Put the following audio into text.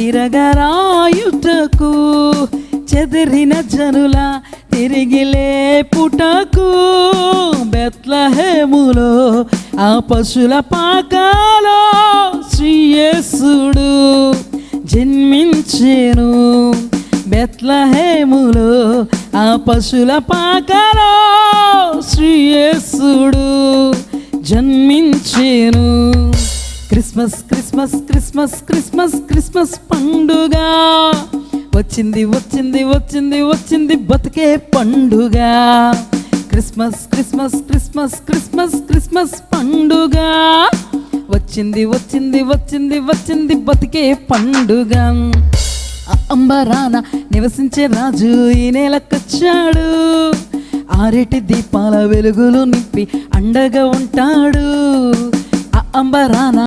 తిరగరాయుటకు చెదిరిన జనుల తిరిగి లేపుటకు బెత్లెహేములో ఆ పశుల పాకలో శ్రీ యేసుడు జన్మించెను. బెత్లెహేములో ఆ పశుల పాకలో శ్రీ యేసుడు జన్మించెను. Christmas Christmas Christmas Christmas Christmas పండుగ వచ్చింది వచ్చింది వచ్చింది వచ్చింది బతుకే పండుగ. Christmas Christmas Christmas Christmas Christmas పండుగ వచ్చింది వచ్చింది వచ్చింది వచ్చింది బతుకే పండుగ. అంబరాన నివసించే రాజు ఈ నేలకొచ్చాడు. ఆరేటి దీపాల వెలుగులు నింపి అండగా ఉంటాడు. అంబరాన